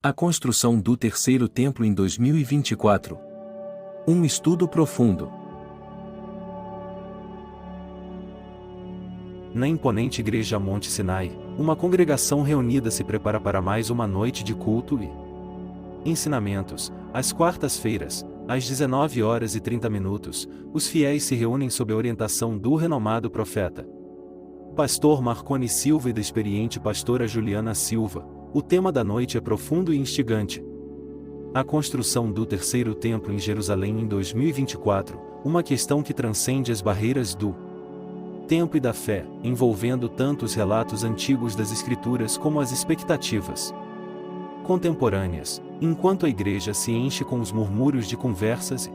A construção do terceiro templo em 2024. Um estudo profundo. Na imponente Igreja Monte Sinai, uma congregação reunida se prepara para mais uma noite de culto e ensinamentos. Às quartas-feiras, às 19h30, os fiéis se reúnem sob a orientação do renomado profeta Pastor Marconi Silva e da experiente pastora Juliana Silva. O tema da noite é profundo e instigante. A construção do terceiro templo em Jerusalém em 2024, uma questão que transcende as barreiras do tempo e da fé, envolvendo tanto os relatos antigos das Escrituras como as expectativas contemporâneas, enquanto a igreja se enche com os murmúrios de conversas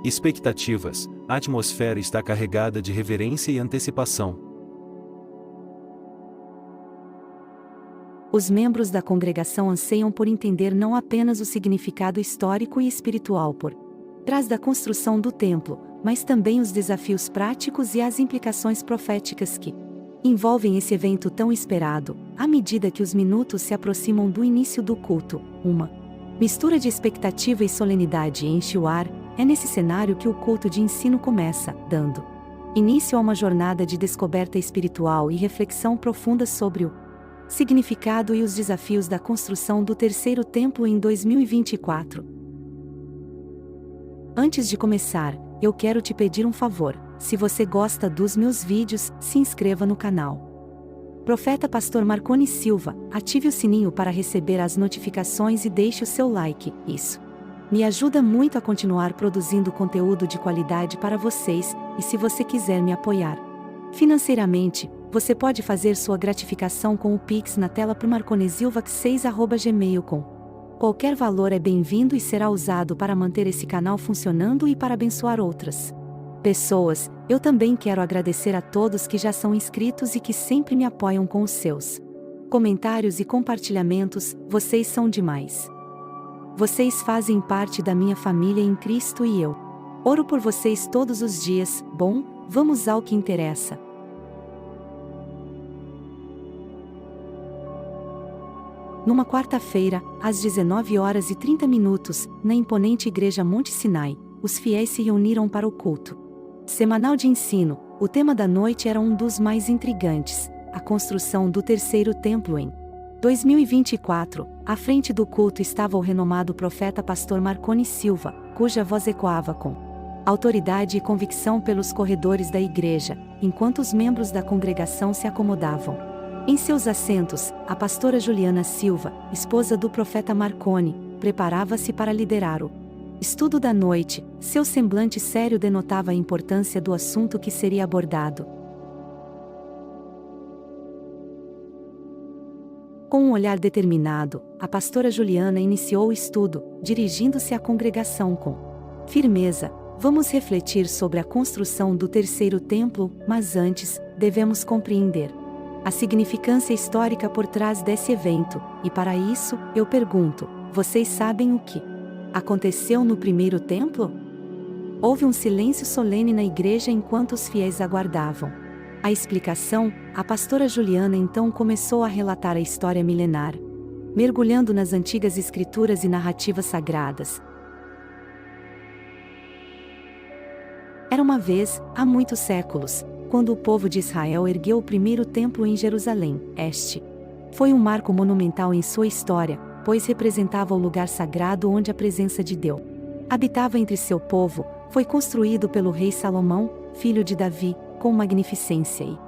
e expectativas, a atmosfera está carregada de reverência e antecipação. Os membros da congregação anseiam por entender não apenas o significado histórico e espiritual por trás da construção do templo, mas também os desafios práticos e as implicações proféticas que envolvem esse evento tão esperado, à medida que os minutos se aproximam do início do culto. Uma mistura de expectativa e solenidade enche o ar. É nesse cenário que o culto de ensino começa, dando início a uma jornada de descoberta espiritual e reflexão profunda sobre o significado e os desafios da construção do terceiro templo em 2024. Antes de começar, eu quero te pedir um favor. Se você gosta dos meus vídeos, se inscreva no canal Profeta Pastor Marconi Silva, ative o sininho para receber as notificações e deixe o seu like. Isso me ajuda muito a continuar produzindo conteúdo de qualidade para vocês, e se você quiser me apoiar financeiramente, você pode fazer sua gratificação com o Pix na tela para marconesilvac6@gmail.com. Qualquer valor é bem-vindo e será usado para manter esse canal funcionando e para abençoar outras pessoas. Eu também quero agradecer a todos que já são inscritos e que sempre me apoiam com os seus comentários e compartilhamentos. Vocês são demais. Vocês fazem parte da minha família em Cristo e eu oro por vocês todos os dias. Bom, vamos ao que interessa. Numa quarta-feira, às 19h30, na imponente Igreja Monte Sinai, os fiéis se reuniram para o culto semanal de ensino. O tema da noite era um dos mais intrigantes: a construção do terceiro templo em 2024. À frente do culto estava o renomado profeta Pastor Marconi Silva, cuja voz ecoava com autoridade e convicção pelos corredores da igreja, enquanto os membros da congregação se acomodavam em seus assentos. A pastora Juliana Silva, esposa do profeta Marconi, preparava-se para liderar o estudo da noite. Seu semblante sério denotava a importância do assunto que seria abordado. Com um olhar determinado, a pastora Juliana iniciou o estudo, dirigindo-se à congregação com firmeza. Vamos refletir sobre a construção do terceiro templo, mas antes, devemos compreender a significância histórica por trás desse evento, e para isso, eu pergunto: vocês sabem o que aconteceu no primeiro templo? Houve um silêncio solene na igreja enquanto os fiéis aguardavam a explicação. A pastora Juliana então começou a relatar a história milenar, mergulhando nas antigas escrituras e narrativas sagradas. Era uma vez, há muitos séculos, quando o povo de Israel ergueu o primeiro templo em Jerusalém. Este foi um marco monumental em sua história, pois representava o lugar sagrado onde a presença de Deus habitava entre seu povo. Foi construído pelo rei Salomão, filho de Davi, com magnificência e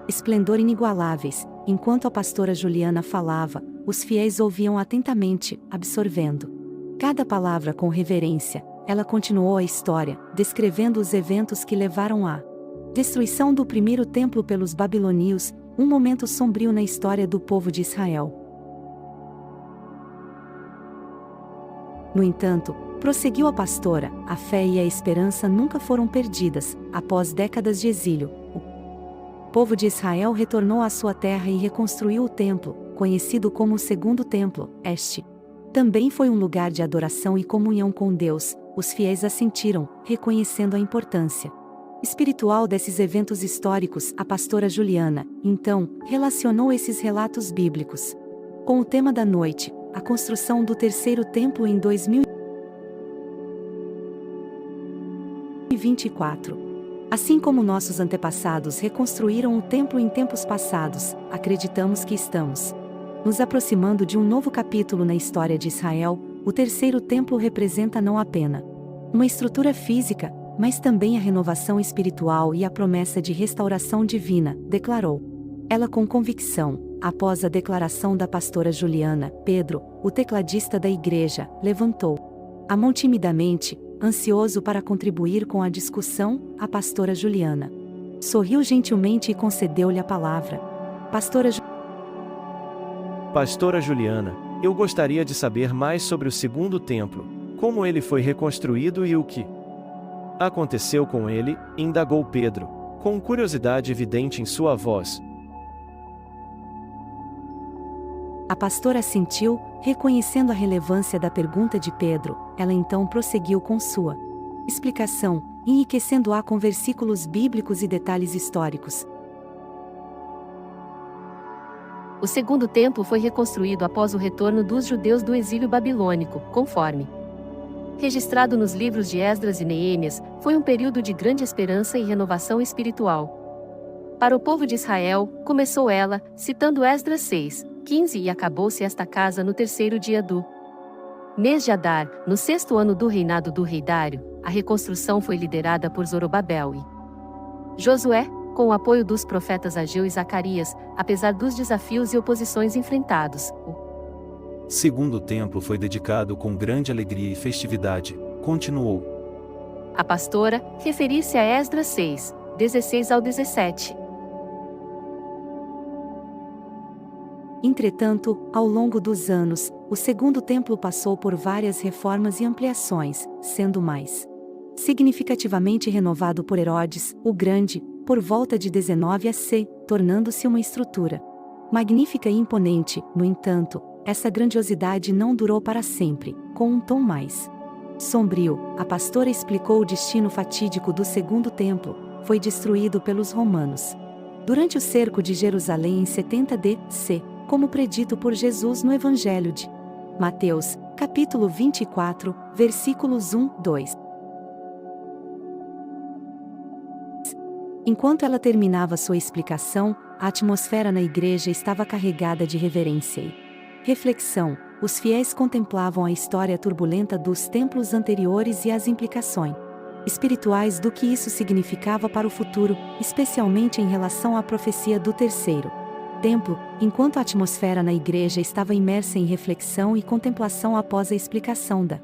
esplendor inigualáveis. Enquanto a pastora Juliana falava, os fiéis ouviam atentamente, absorvendo cada palavra com reverência. Ela continuou a história, descrevendo os eventos que levaram à destruição do primeiro templo pelos babilônios, um momento sombrio na história do povo de Israel. No entanto, prosseguiu a pastora, a fé e a esperança nunca foram perdidas. Após décadas de exílio, o povo de Israel retornou à sua terra e reconstruiu o templo, conhecido como o Segundo Templo. Este também foi um lugar de adoração e comunhão com Deus. Os fiéis assentiram, reconhecendo a importância espiritual desses eventos históricos. A pastora Juliana, então, relacionou esses relatos bíblicos com o tema da noite: a construção do terceiro templo em 2024. Assim como nossos antepassados reconstruíram o templo em tempos passados, acreditamos que estamos nos aproximando de um novo capítulo na história de Israel. O terceiro templo representa não apenas uma estrutura física, mas também a renovação espiritual e a promessa de restauração divina, declarou ela com convicção. Após a declaração da pastora Juliana, Pedro, o tecladista da igreja, levantou a mão timidamente, ansioso para contribuir com a discussão. A pastora Juliana sorriu gentilmente e concedeu-lhe a palavra. Pastora Juliana, eu gostaria de saber mais sobre o segundo templo, como ele foi reconstruído e o que aconteceu com ele, indagou Pedro, com curiosidade evidente em sua voz. A pastora assentiu, reconhecendo a relevância da pergunta de Pedro. Ela então prosseguiu com sua explicação, enriquecendo-a com versículos bíblicos e detalhes históricos. O segundo templo foi reconstruído após o retorno dos judeus do exílio babilônico, conforme registrado nos livros de Esdras e Neemias. Foi um período de grande esperança e renovação espiritual para o povo de Israel. Começou ela, citando Esdras 6:15, e acabou-se esta casa no terceiro dia do mês de Adar, no sexto ano do reinado do rei Dário. A reconstrução foi liderada por Zorobabel e Josué, com o apoio dos profetas Ageu e Zacarias, apesar dos desafios e oposições enfrentados. O segundo templo foi dedicado com grande alegria e festividade, continuou a pastora, referir-se a Esdras 6:16 ao 17. Entretanto, ao longo dos anos, o segundo templo passou por várias reformas e ampliações, sendo mais significativamente renovado por Herodes, o Grande, por volta de 19 AC, tornando-se uma estrutura magnífica e imponente. No entanto, essa grandiosidade não durou para sempre. Com um tom mais sombrio, a pastora explicou o destino fatídico do segundo templo. Foi destruído pelos romanos durante o cerco de Jerusalém em 70 D.C., como predito por Jesus no Evangelho de Mateus, capítulo 24, versículos 1-2. Enquanto ela terminava sua explicação, a atmosfera na igreja estava carregada de reverência e reflexão. Os fiéis contemplavam a história turbulenta dos templos anteriores e as implicações espirituais do que isso significava para o futuro, especialmente em relação à profecia do terceiro templo. Enquanto a atmosfera na igreja estava imersa em reflexão e contemplação após a explicação da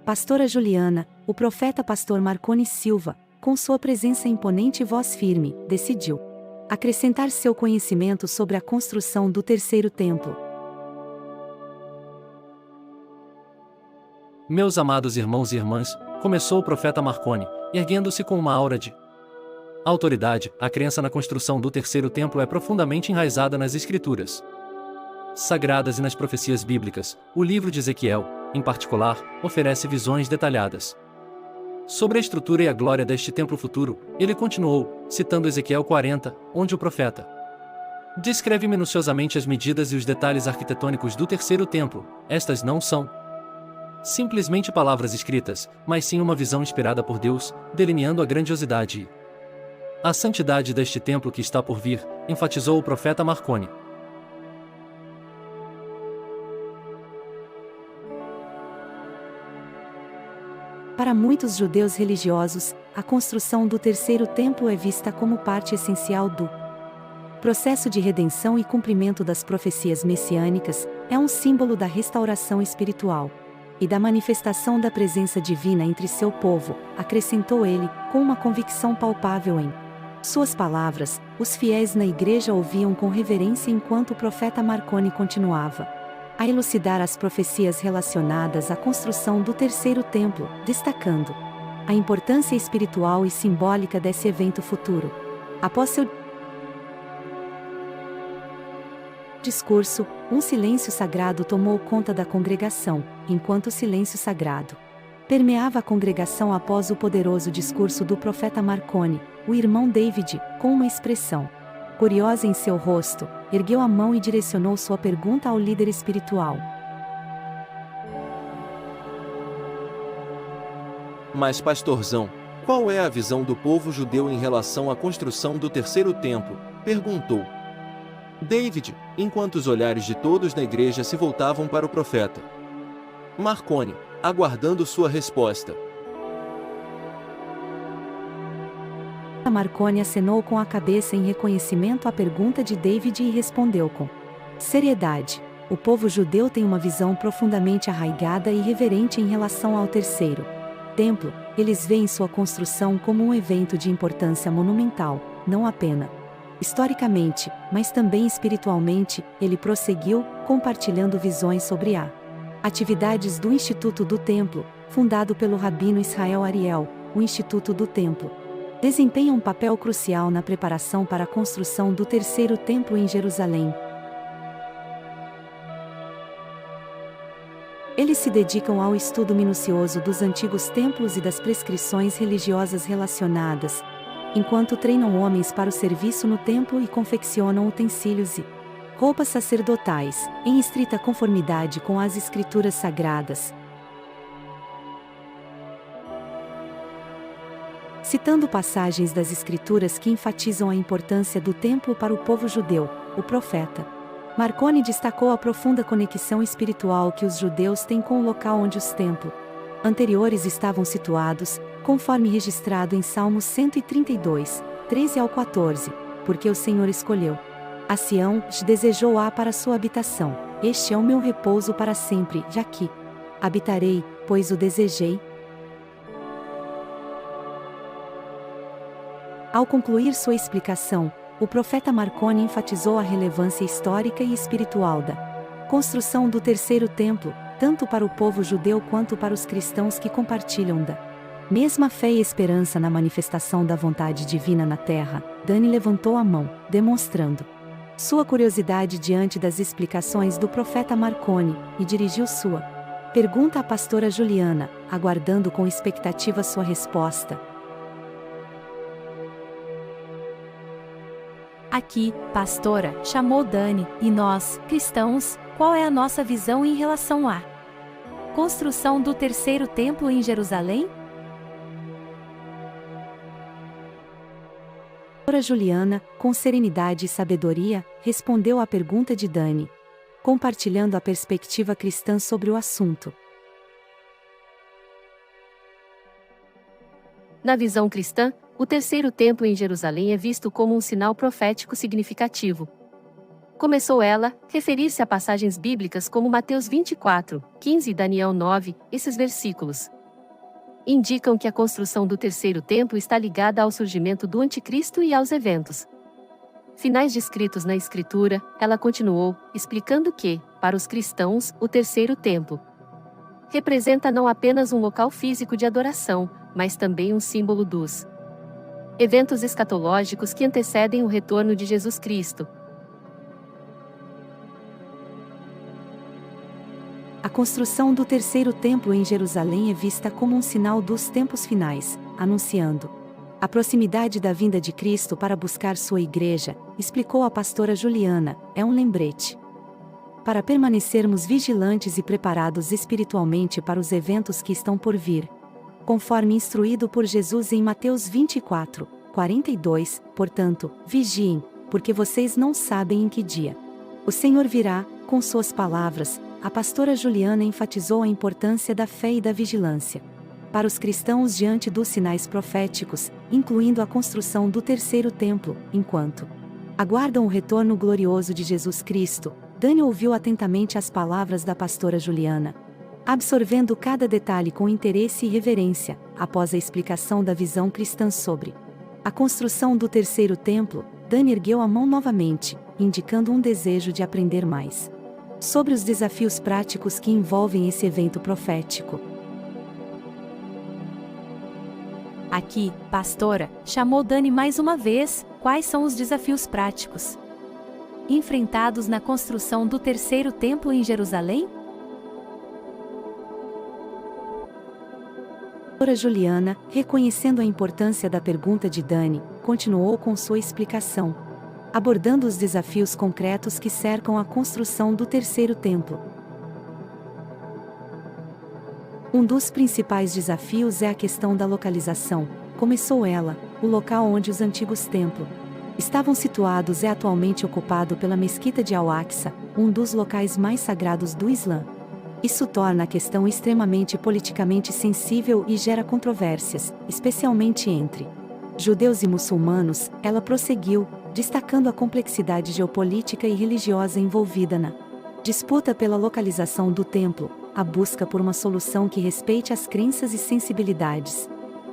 pastora Juliana, o profeta pastor Marconi Silva, com sua presença imponente e voz firme, decidiu acrescentar seu conhecimento sobre a construção do terceiro templo. Meus amados irmãos e irmãs, começou o profeta Marconi, erguendo-se com uma aura de autoridade. A crença na construção do terceiro templo é profundamente enraizada nas escrituras sagradas e nas profecias bíblicas. O livro de Ezequiel, em particular, oferece visões detalhadas sobre a estrutura e a glória deste templo futuro. Ele continuou, citando Ezequiel 40, onde o profeta descreve minuciosamente as medidas e os detalhes arquitetônicos do terceiro templo. Estas não são simplesmente palavras escritas, mas sim uma visão inspirada por Deus, delineando a grandiosidade e a santidade deste templo que está por vir, enfatizou o profeta Marconi. Para muitos judeus religiosos, a construção do terceiro templo é vista como parte essencial do processo de redenção e cumprimento das profecias messiânicas. É um símbolo da restauração espiritual e da manifestação da presença divina entre seu povo, acrescentou ele, com uma convicção palpável em suas palavras. Os fiéis na igreja ouviam com reverência enquanto o profeta Marconi continuava a elucidar as profecias relacionadas à construção do terceiro templo, destacando a importância espiritual e simbólica desse evento futuro. Após seu discurso, um silêncio sagrado tomou conta da congregação. Enquanto o silêncio sagrado permeava a congregação após o poderoso discurso do profeta Marconi, o irmão David, com uma expressão curiosa em seu rosto, ergueu a mão e direcionou sua pergunta ao líder espiritual. Mas pastorzão, qual é a visão do povo judeu em relação à construção do terceiro templo? Perguntou David, enquanto os olhares de todos na igreja se voltavam para o profeta Marconi, aguardando sua resposta. Marconi acenou com a cabeça em reconhecimento à pergunta de David e respondeu com seriedade. O povo judeu tem uma visão profundamente arraigada e reverente em relação ao terceiro templo. Eles veem sua construção como um evento de importância monumental, não apenas historicamente, mas também espiritualmente. Ele prosseguiu, compartilhando visões sobre atividades do Instituto do Templo, fundado pelo rabino Israel Ariel. O Instituto do Templo desempenha um papel crucial na preparação para a construção do terceiro templo em Jerusalém. Eles se dedicam ao estudo minucioso dos antigos templos e das prescrições religiosas relacionadas, enquanto treinam homens para o serviço no templo e confeccionam utensílios e roupas sacerdotais, em estrita conformidade com as escrituras sagradas. Citando passagens das Escrituras que enfatizam a importância do templo para o povo judeu, o profeta Marconi destacou a profunda conexão espiritual que os judeus têm com o local onde os templos anteriores estavam situados, conforme registrado em Salmos 132, 13 ao 14, porque o Senhor escolheu a Sião, desejou-a para sua habitação. Este é o meu repouso para sempre, já que habitarei, pois o desejei. Ao concluir sua explicação, o profeta Marconi enfatizou a relevância histórica e espiritual da construção do terceiro templo, tanto para o povo judeu quanto para os cristãos que compartilham da mesma fé e esperança na manifestação da vontade divina na terra. Dani levantou a mão, demonstrando sua curiosidade diante das explicações do profeta Marconi, e dirigiu sua pergunta à pastora Juliana, aguardando com expectativa sua resposta. Aqui, pastora, chamou Dani, e nós, cristãos, qual é a nossa visão em relação à construção do terceiro templo em Jerusalém? A pastora Juliana, com serenidade e sabedoria, respondeu à pergunta de Dani, compartilhando a perspectiva cristã sobre o assunto. Na visão cristã, o terceiro templo em Jerusalém é visto como um sinal profético significativo. Começou ela, referir-se a passagens bíblicas como Mateus 24, 15 e Daniel 9, esses versículos indicam que a construção do terceiro templo está ligada ao surgimento do anticristo e aos eventos finais descritos na Escritura. Ela continuou, explicando que, para os cristãos, o terceiro templo representa não apenas um local físico de adoração, mas também um símbolo dos eventos escatológicos que antecedem o retorno de Jesus Cristo. A construção do terceiro templo em Jerusalém é vista como um sinal dos tempos finais, anunciando a proximidade da vinda de Cristo para buscar sua igreja, explicou a pastora Juliana. É um lembrete para permanecermos vigilantes e preparados espiritualmente para os eventos que estão por vir, conforme instruído por Jesus em Mateus 24, 42, portanto, vigiem, porque vocês não sabem em que dia o Senhor virá. Com suas palavras, a pastora Juliana enfatizou a importância da fé e da vigilância para os cristãos diante dos sinais proféticos, incluindo a construção do terceiro templo, enquanto aguardam o retorno glorioso de Jesus Cristo. Dani ouviu atentamente as palavras da pastora Juliana, absorvendo cada detalhe com interesse e reverência. Após a explicação da visão cristã sobre a construção do terceiro templo, Dani ergueu a mão novamente, indicando um desejo de aprender mais sobre os desafios práticos que envolvem esse evento profético. Aqui, pastora, chamou Dani mais uma vez. Quais são os desafios práticos enfrentados na construção do terceiro templo em Jerusalém? A pastora Juliana, reconhecendo a importância da pergunta de Dani, continuou com sua explicação, abordando os desafios concretos que cercam a construção do terceiro templo. Um dos principais desafios é a questão da localização. Começou ela, o local onde os antigos templos estavam situados é atualmente ocupado pela Mesquita de Al-Aqsa, um dos locais mais sagrados do Islã. Isso torna a questão extremamente politicamente sensível e gera controvérsias, especialmente entre judeus e muçulmanos. Ela prosseguiu, destacando a complexidade geopolítica e religiosa envolvida na disputa pela localização do templo, a busca por uma solução que respeite as crenças e sensibilidades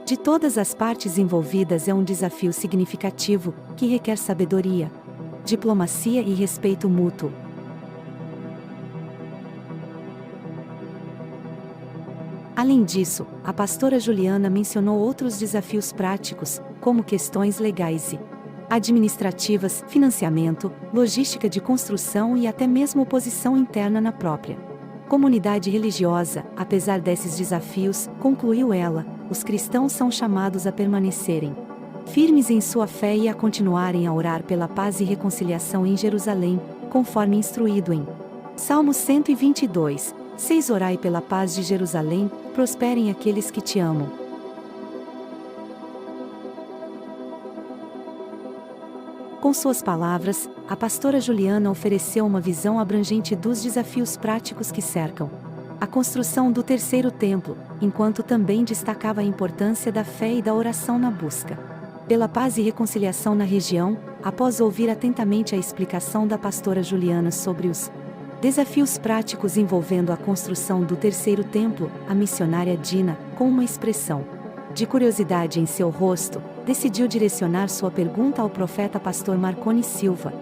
de todas as partes envolvidas é um desafio significativo, que requer sabedoria, diplomacia e respeito mútuo. Além disso, a pastora Juliana mencionou outros desafios práticos, como questões legais e administrativas, financiamento, logística de construção e até mesmo oposição interna na própria comunidade religiosa. Apesar desses desafios, concluiu ela, os cristãos são chamados a permanecerem firmes em sua fé e a continuarem a orar pela paz e reconciliação em Jerusalém, conforme instruído em Salmos 122, 6. Orai pela paz de Jerusalém, prosperem aqueles que te amam. Com suas palavras, a pastora Juliana ofereceu uma visão abrangente dos desafios práticos que cercam a construção do terceiro templo, enquanto também destacava a importância da fé e da oração na busca pela paz e reconciliação na região. Após ouvir atentamente a explicação da pastora Juliana sobre os desafios práticos envolvendo a construção do terceiro templo, a missionária Dina, com uma expressão de curiosidade em seu rosto, decidiu direcionar sua pergunta ao profeta pastor Marconi Silva,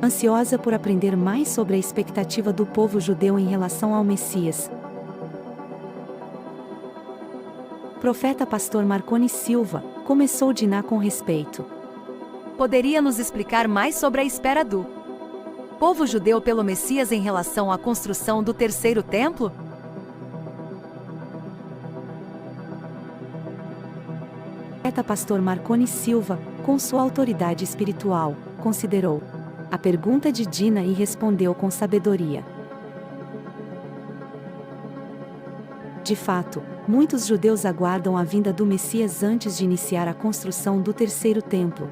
ansiosa por aprender mais sobre a expectativa do povo judeu em relação ao Messias. Profeta pastor Marconi Silva, começou Dina com respeito. Poderia nos explicar mais sobre a espera do povo judeu pelo Messias em relação à construção do terceiro templo? Profeta pastor Marconi Silva, com sua autoridade espiritual, considerou a pergunta de Dina e respondeu com sabedoria. De fato, muitos judeus aguardam a vinda do Messias antes de iniciar a construção do terceiro templo.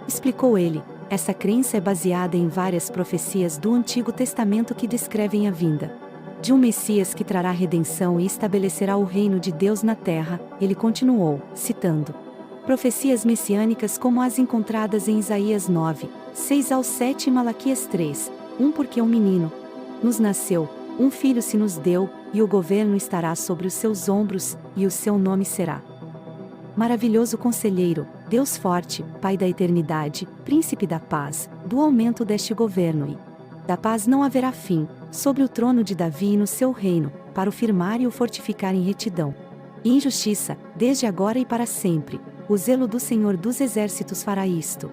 Explicou ele, essa crença é baseada em várias profecias do Antigo Testamento que descrevem a vinda de um Messias que trará redenção e estabelecerá o reino de Deus na terra. Ele continuou, citando profecias messiânicas como as encontradas em Isaías 9, 6 ao 7 e Malaquias 3, 1. Porque um menino nos nasceu, um filho se nos deu, e o governo estará sobre os seus ombros, e o seu nome será Maravilhoso Conselheiro, Deus Forte, Pai da Eternidade, Príncipe da Paz. Do aumento deste governo e da paz não haverá fim, sobre o trono de Davi e no seu reino, para o firmar e o fortificar em retidão e em justiça, desde agora e para sempre. O zelo do Senhor dos Exércitos fará isto.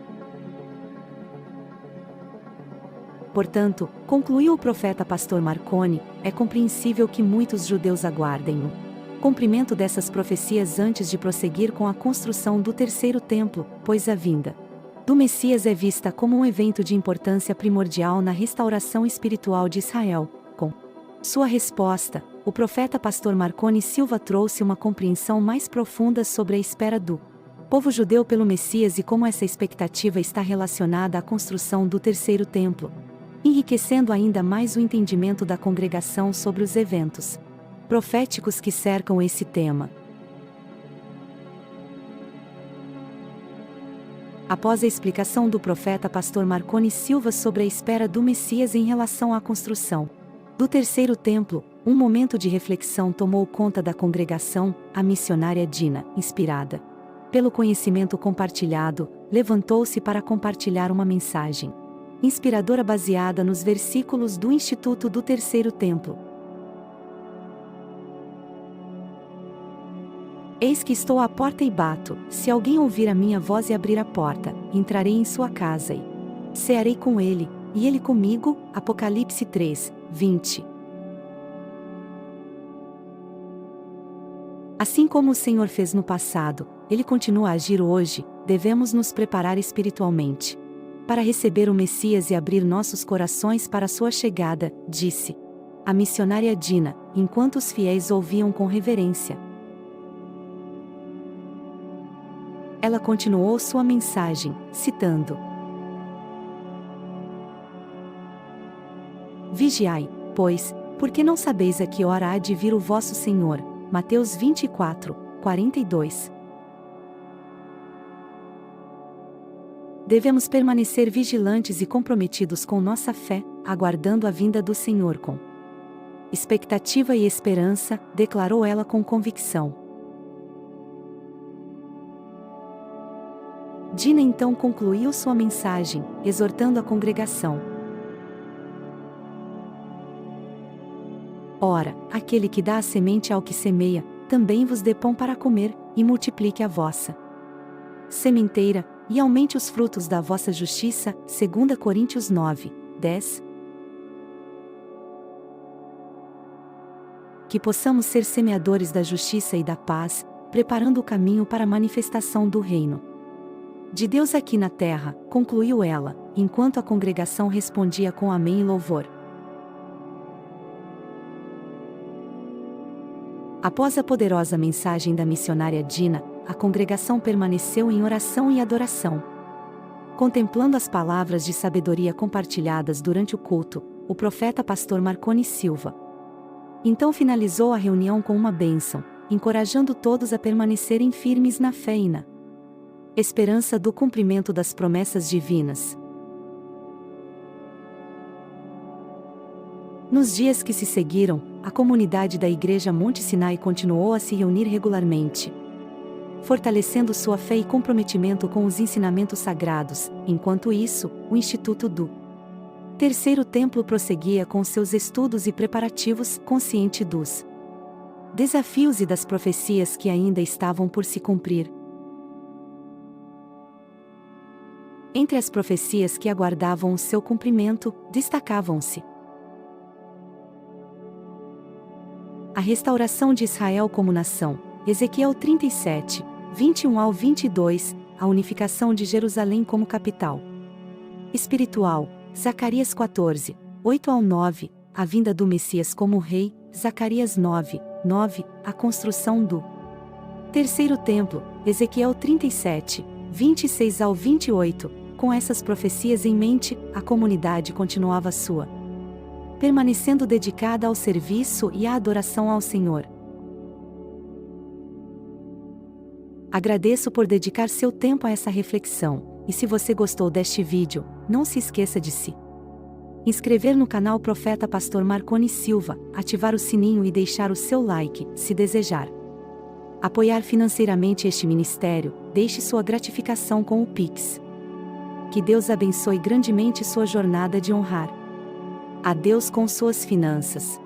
Portanto, concluiu o profeta pastor Marconi, é compreensível que muitos judeus aguardem o cumprimento dessas profecias antes de prosseguir com a construção do terceiro templo, pois a vinda do Messias é vista como um evento de importância primordial na restauração espiritual de Israel. Com sua resposta, o profeta pastor Marconi Silva trouxe uma compreensão mais profunda sobre a espera do povo judeu pelo Messias e como essa expectativa está relacionada à construção do terceiro templo, enriquecendo ainda mais o entendimento da congregação sobre os eventos proféticos que cercam esse tema. Após a explicação do profeta pastor Marconi Silva sobre a espera do Messias em relação à construção do terceiro templo, um momento de reflexão tomou conta da congregação. A missionária Dina, inspirada pelo conhecimento compartilhado, levantou-se para compartilhar uma mensagem inspiradora baseada nos versículos do Instituto do Terceiro Templo. Eis que estou à porta e bato, se alguém ouvir a minha voz e abrir a porta, entrarei em sua casa e cearei com ele, e ele comigo. Apocalipse 3, 20. Assim como o Senhor fez no passado, Ele continua a agir hoje. Devemos nos preparar espiritualmente para receber o Messias e abrir nossos corações para sua chegada, disse a missionária Dina, enquanto os fiéis ouviam com reverência. Ela continuou sua mensagem, citando: Vigiai, pois, porque não sabeis a que hora há de vir o vosso Senhor. Mateus 24, 42. Devemos permanecer vigilantes e comprometidos com nossa fé, aguardando a vinda do Senhor com expectativa e esperança, declarou ela com convicção. Dina então concluiu sua mensagem, exortando a congregação: Ora, aquele que dá a semente ao que semeia, também vos dê pão para comer, e multiplique a vossa sementeira, e aumente os frutos da vossa justiça. 2 Coríntios 9, 10. Que possamos ser semeadores da justiça e da paz, preparando o caminho para a manifestação do reino de Deus aqui na terra, concluiu ela, enquanto a congregação respondia com amém e louvor. Após a poderosa mensagem da missionária Dina, a congregação permaneceu em oração e adoração. Contemplando as palavras de sabedoria compartilhadas durante o culto, o profeta pastor Marconi Silva então finalizou a reunião com uma bênção, encorajando todos a permanecerem firmes na fé e na esperança do cumprimento das promessas divinas. Nos dias que se seguiram, a comunidade da Igreja Monte Sinai continuou a se reunir regularmente, fortalecendo sua fé e comprometimento com os ensinamentos sagrados. Enquanto isso, o Instituto do Terceiro Templo prosseguia com seus estudos e preparativos, consciente dos desafios e das profecias que ainda estavam por se cumprir. Entre as profecias que aguardavam o seu cumprimento, destacavam-se a restauração de Israel como nação, Ezequiel 37, 21 ao 22, a unificação de Jerusalém como capital espiritual, Zacarias 14, 8 ao 9, a vinda do Messias como rei, Zacarias 9, 9, a construção do Terceiro Templo, Ezequiel 37, 26 ao 28, com essas profecias em mente, a comunidade continuava sua, permanecendo dedicada ao serviço e à adoração ao Senhor. Agradeço por dedicar seu tempo a essa reflexão, e se você gostou deste vídeo, não se esqueça de se inscrever no canal Profeta Pastor Marconi Silva, ativar o sininho e deixar o seu like, se desejar apoiar financeiramente este ministério, deixe sua gratificação com o Pix. Que Deus abençoe grandemente sua jornada de honrar a Deus com suas finanças.